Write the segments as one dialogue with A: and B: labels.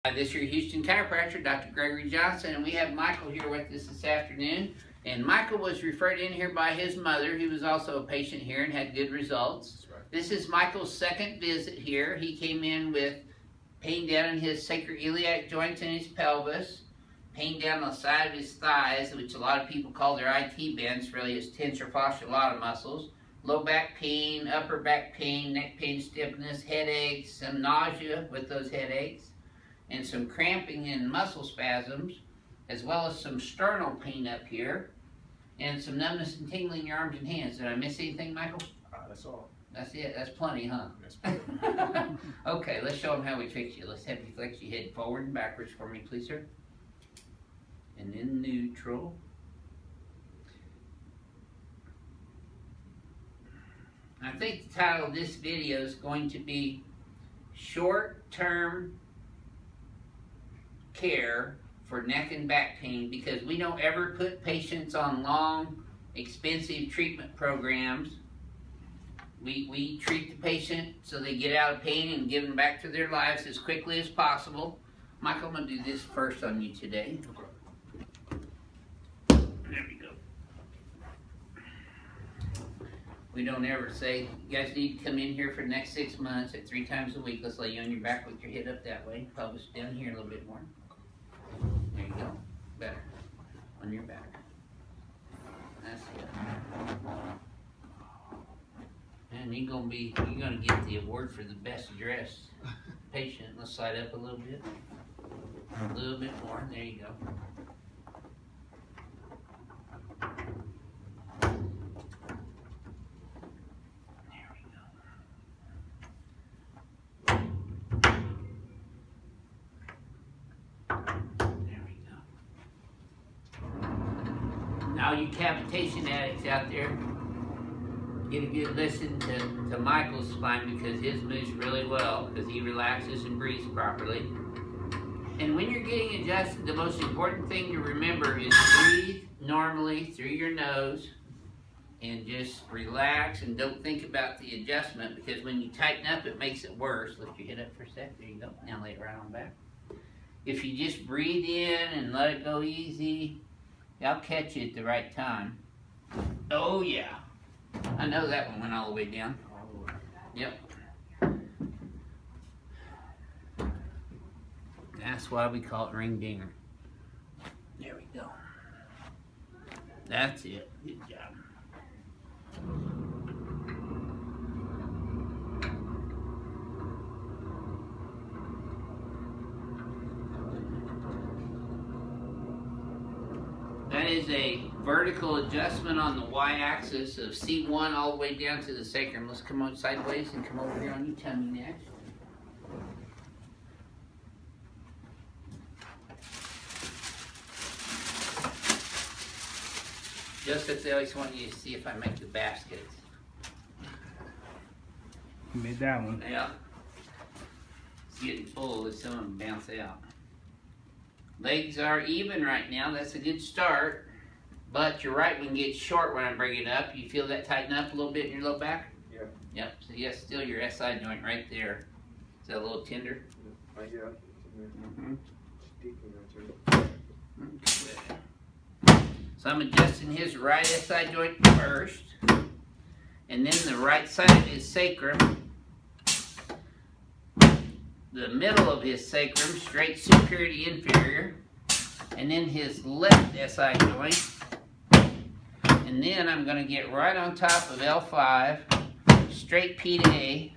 A: Hi, this is your Houston chiropractor, Dr. Gregory Johnson, and we have Michael here with us this afternoon. And Michael was referred in here by his mother, who was also a patient here and had good results.
B: That's right.
A: This is Michael's second visit here. He came in with pain down in his sacroiliac joints and his pelvis, pain down the side of his thighs, which a lot of people call their IT bends. Really, it's tensor fasciolateral muscles. Low back pain, upper back pain, neck pain, stiffness, headaches, some nausea with those headaches, and some cramping and muscle spasms, as well as some sternal pain up here, and some numbness and tingling in your arms and hands. Did I miss anything, Michael?
B: That's all.
A: That's it. That's plenty, huh?
B: That's plenty.
A: Okay, let's show them how we fix you. Let's have you flex your head forward and backwards for me, please, sir. And then neutral. I think the title of this video is going to be Short-Term Care for Neck and Back Pain, because we don't ever put patients on long, expensive treatment programs. We treat the patient so they get out of pain and give them back to their lives as quickly as possible. Michael, I'm going to do this first on you today. There we go. We don't ever say, you guys need to come in here for the next 6 months at 3 times a week. Let's lay you on your back with your head up that way. Pelvis down here a little bit more. There you go. Better. On your back. That's it. And you're gonna get the award for the best dressed patient. Let's slide up a little bit. A little bit more. There you go. Now you cavitation addicts out there, get a good listen to Michael's spine, because his moves really well, because he relaxes and breathes properly. And when you're getting adjusted, the most important thing to remember is breathe normally through your nose and just relax and don't think about the adjustment, because when you tighten up, it makes it worse. Lift your head up for a sec. There you go. Now lay it right on back. If you just breathe in and let it go easy, I'll catch you at the right time. Oh yeah. I know that one went all the way down. Yep. That's why we call it ring dinger. There we go. That's it. Good job. That is a vertical adjustment on the y-axis of C1 all the way down to the sacrum. Let's come on sideways and come over here on your tummy next. Just as they always want you to see if I make the baskets.
C: You made that one.
A: Yeah. It's getting full, let some of them bounce out. Legs are even right now. That's a good start. But you're right, we can get short when I bring it up. You feel that tighten up a little bit in your low back?
B: Yeah.
A: Yep. So yes, still your SI joint right there. Is that a little tender?
B: Yeah.
A: Mm-hmm.
B: Okay.
A: Okay. So I'm adjusting his right SI joint first. And then the right side of his sacrum. The middle of his sacrum, straight superior to inferior, and then his left SI joint, and then I'm going to get right on top of L5, straight P to A,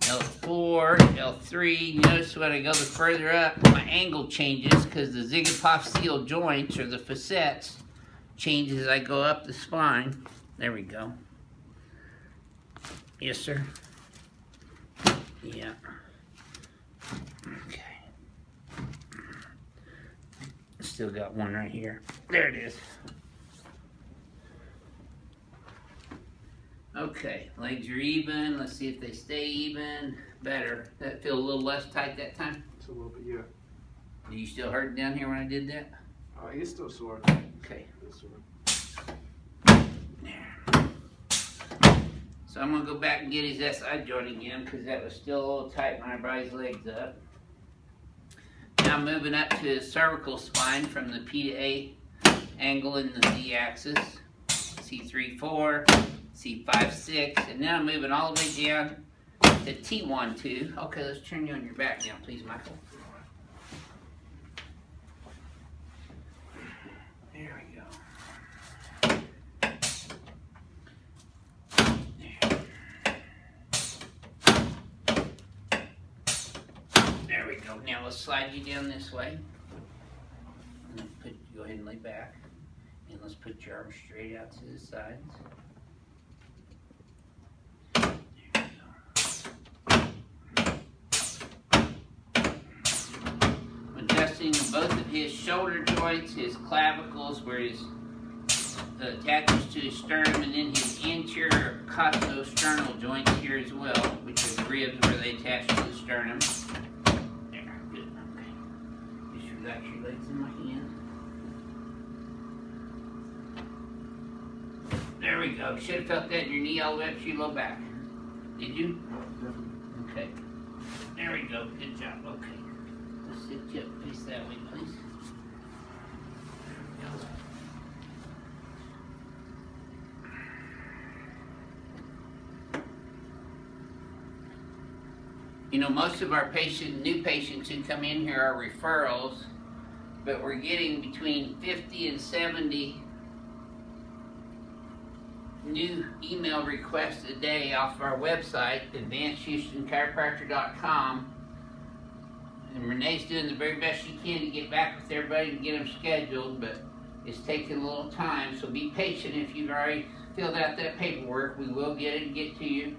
A: L4, L3. You notice when I go the further up, my angle changes because the zygapophyseal joints, or the facets, change as I go up the spine. There we go. Yes, sir. Yeah. Okay. Still got one right here. There it is. Okay, legs are even. Let's see if they stay even. Better. That feel a little less tight that time?
B: It's a little bit, yeah.
A: Do you still hurt down here when I did that?
B: It's still sore.
A: Okay.
B: It's sore.
A: There. So I'm gonna go back and get his SI joint again because that was still a little tight when I brought his legs up. Now moving up to his cervical spine from the P to A angle in the Z axis. C3-4, C5-6, and now I'm moving all the way down to T1-2. Okay, let's turn you on your back now, please, Michael. There we go. There we go. Now let's slide you down this way. And go ahead and lay back. And let's put your arms straight out to the sides. Adjusting both of his shoulder joints, his clavicles, where his attaches to his sternum, and then his anterior costosternal joints here as well, which are the ribs where they attach to the sternum. There, good, okay. Just relax your legs in my hand. There we go. Should have felt that in your knee all the way up to your low back. Did you? Okay. There we go. Good job. Okay. Let's sit you up, face that way, please. There we go. You know, most of our new patients who come in here are referrals, but we're getting between 50 and 70 new email requests a day off of our website, advancedhoustonchiropractor.com. And Renee's doing the very best she can to get back with everybody and get them scheduled, but it's taking a little time, so be patient. If you've already filled out that paperwork, we will get it and get to you.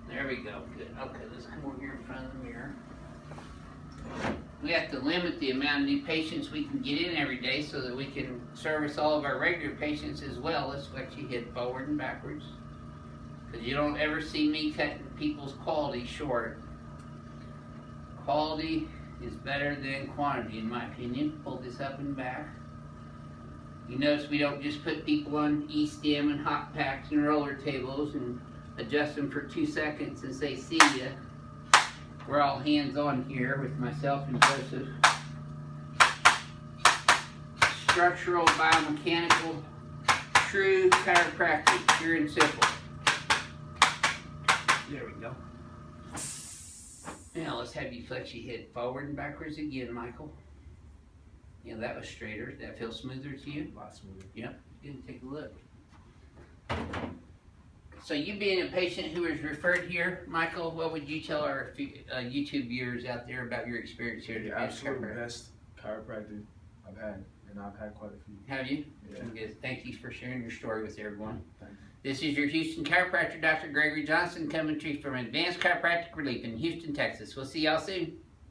A: There we go, good. Okay, let's come over here in front of the mirror. We have to limit the amount of new patients we can get in every day so that we can service all of our regular patients as well. Let's let you head forward and backwards, because you don't ever see me cutting people's quality short. Quality is better than quantity, in my opinion. Pull this up and back. You notice we don't just put people on E-stem and hot packs and roller tables and adjust them for 2 seconds and say, see ya. We're all hands-on here with myself and Joseph. Structural, biomechanical, true chiropractic, pure and simple. There we go. Now let's have you flex your head forward and backwards again, Michael. Yeah, that was straighter. Did that feel smoother to you?
B: A lot smoother.
A: Yep. Good. Take a look. So you being a patient who was referred here, Michael, what would you tell our YouTube viewers out there about your experience here?
B: Yeah, absolutely best chiropractor I've had, and I've had quite a few.
A: Have you?
B: Yeah.
A: Good. Thank you for sharing your story with everyone.
B: Thank you.
A: This is your Houston chiropractor, Dr. Gregory Johnson, coming to you from Advanced Chiropractic Relief in Houston, Texas. We'll see y'all soon.